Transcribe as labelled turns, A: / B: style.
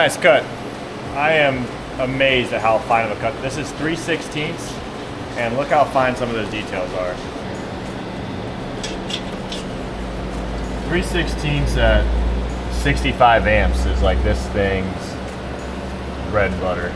A: nice cut. I am amazed at how fine of a cut. This is 3/16, and look how fine some of those details are. 3/16 at 65 amps is like this thing's bread and butter.